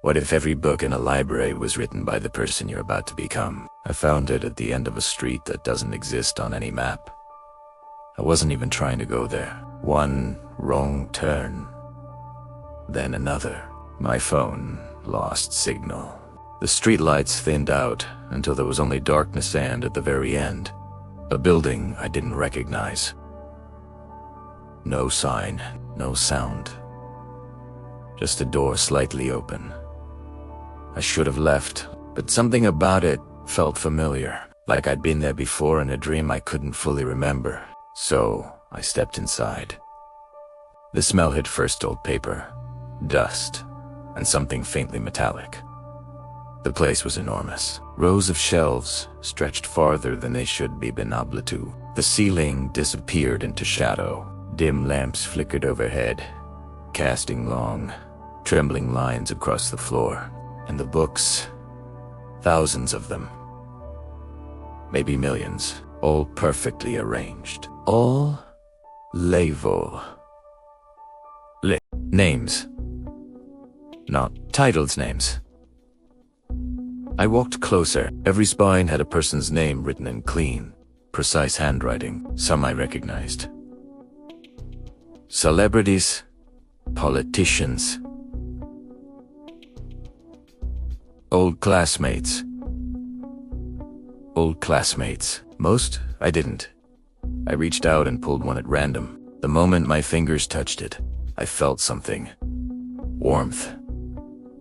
What if every book in a library was written by the person you're about to become? I found it at the end of a street that doesn't exist on any map. I wasn't even trying to go there. One wrong turn, then another. My phone lost signal. The streetlights thinned out until there was only darkness and, at the very end, a building I didn't recognize. No sign, no sound. Just a door slightly open. I should have left, but something about it felt familiar, like I'd been there before in a dream I couldn't fully remember. So I stepped inside. The smell hit first old paper, dust, and something faintly metallic. The place was enormous. Rows of shelves stretched farther than they should be been able to. The ceiling disappeared into shadow. Dim lamps flickered overhead, casting long, trembling lines across the floor. And the books, thousands of them. Maybe millions, all perfectly arranged. All level. Names. Not titles, names. I walked closer. Every spine had a person's name written in clean, precise handwriting. Some I recognized. Celebrities, politicians, old classmates. Most I didn't. I reached out and pulled one at random. The moment my fingers touched it, I felt something. Warmth.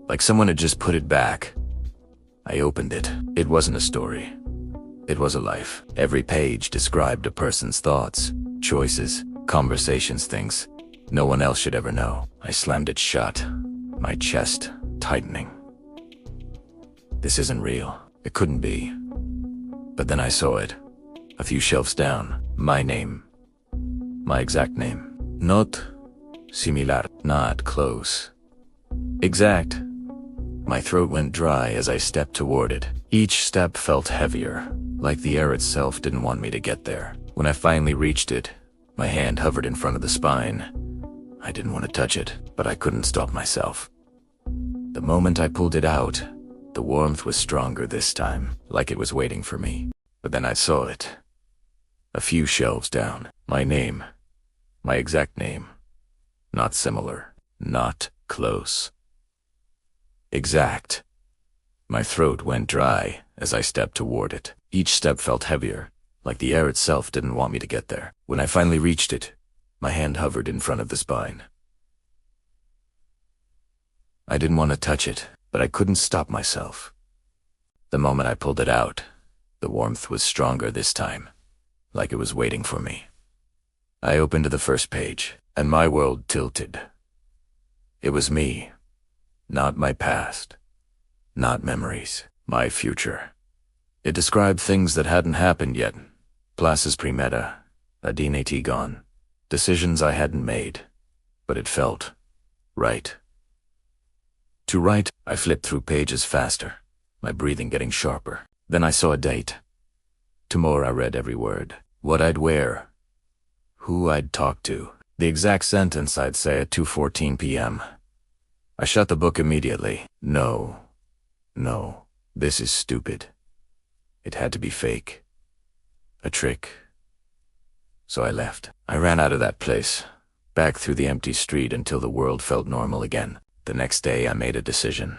Like someone had just put it back. I opened it. It wasn't a story. It was a life. Every page described a person's thoughts, choices, conversations, things no one else should ever know. I slammed it shut, my chest tightening. This isn't real. It couldn't be. But then I saw it. A few shelves down. My name. My exact name. Not similar. Not close. Exact. My throat went dry as I stepped toward it. Each step felt heavier, like the air itself didn't want me to get there. When I finally reached it, my hand hovered in front of the spine. I didn't want to touch it, but I couldn't stop myself. The moment I pulled it out, the warmth was stronger this time, like it was waiting for me. But then I saw it. A few shelves down. My name. My exact name. Not similar. Not close. Exact. My throat went dry as I stepped toward it. Each step felt heavier, like the air itself didn't want me to get there. When I finally reached it, my hand hovered in front of the spine. I didn't want to touch it, but I couldn't stop myself. The moment I pulled it out, the warmth was stronger this time, like it was waiting for me. I opened to the first page, and my world tilted. It was me. Not my past. Not memories. My future. It described things that hadn't happened yet. Places premeta. Adinati gone. Decisions I hadn't made. But it felt right. To write, I flipped through pages faster, my breathing getting sharper. Then I saw a date. Tomorrow I read every word. What I'd wear. Who I'd talk to. The exact sentence I'd say at 2:14 p.m. I shut the book immediately. No. This is stupid. It had to be fake. A trick. So I left. I ran out of that place, back through the empty street until the world felt normal again. The next day I made a decision.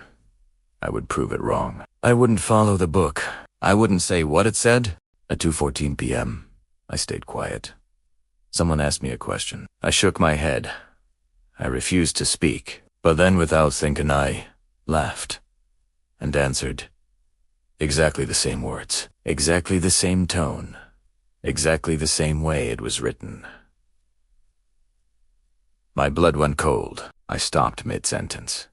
I would prove it wrong. I wouldn't follow the book. I wouldn't say what it said. At 2:14 p.m., I stayed quiet. Someone asked me a question. I shook my head. I refused to speak. But then, without thinking, I laughed and answered. Exactly the same words, exactly the same tone, exactly the same way it was written. My blood went cold. I stopped mid-sentence,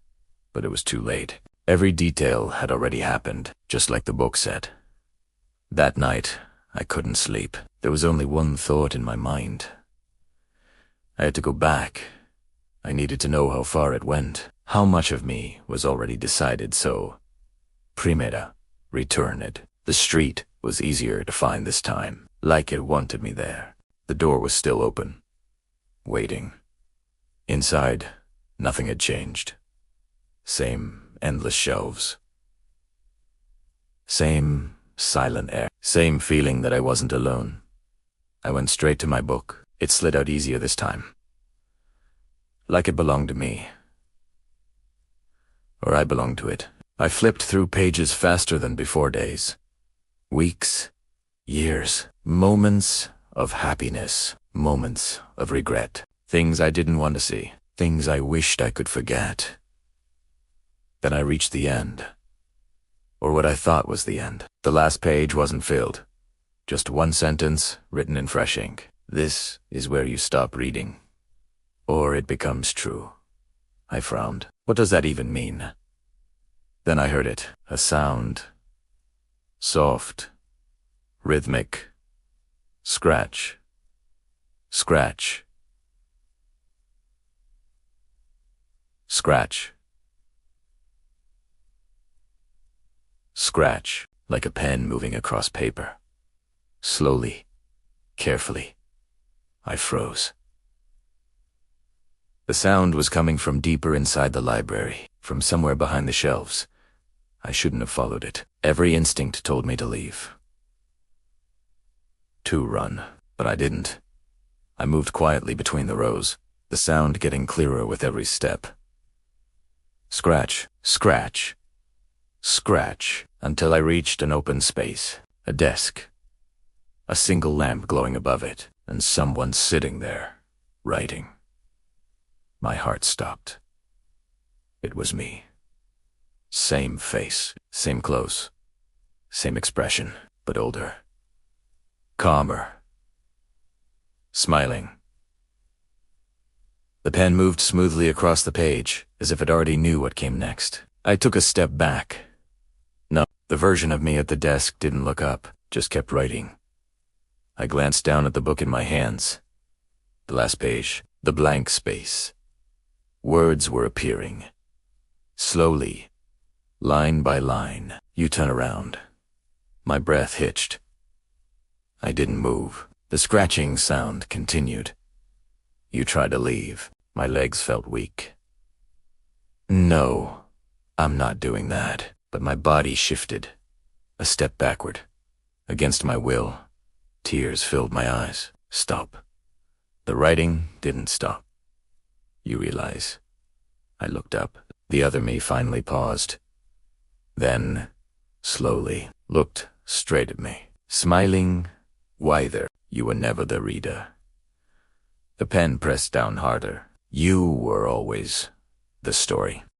but it was too late. Every detail had already happened, just like the book said. That night, I couldn't sleep. There was only one thought in my mind. I had to go back. I needed to know how far it went, how much of me was already decided, so primera, return it. The street was easier to find this time, like it wanted me there. The door was still open, waiting. Inside, nothing had changed. Same endless shelves. Same silent air. Same feeling that I wasn't alone. I went straight to my book. It slid out easier this time. Like it belonged to me. Or I belonged to it. I flipped through pages faster than before days. Weeks, years, moments of happiness, moments of regret. Things I didn't want to see. Things I wished I could forget. Then I reached the end. Or what I thought was the end. The last page wasn't filled. Just one sentence written in fresh ink. This is where you stop reading. Or it becomes true. I frowned. What does that even mean? Then I heard it. A sound. Soft. Rhythmic. Scratch. Scratch. Scratch. Scratch, like a pen moving across paper. Slowly, carefully, I froze. The sound was coming from deeper inside the library, from somewhere behind the shelves. I shouldn't have followed it. Every instinct told me to leave. To run, but I didn't. I moved quietly between the rows, the sound getting clearer with every step. Scratch, scratch, scratch, until I reached an open space, a desk, a single lamp glowing above it, and someone sitting there, writing. My heart stopped. It was me. Same face, same clothes, same expression, but older. Calmer. Smiling. The pen moved smoothly across the page, as if it already knew what came next. I took a step back. No, the version of me at the desk didn't look up, just kept writing. I glanced down at the book in my hands. The last page, the blank space. Words were appearing. Slowly, line by line. You turn around. My breath hitched. I didn't move. The scratching sound continued. You tried to leave. My legs felt weak. No, I'm not doing that. But my body shifted. A step backward. Against my will, tears filled my eyes. Stop. The writing didn't stop. You realize. I looked up. The other me finally paused. Then, slowly, looked straight at me. Smiling, wider. You were never the reader. The pen pressed down harder. You were always the story.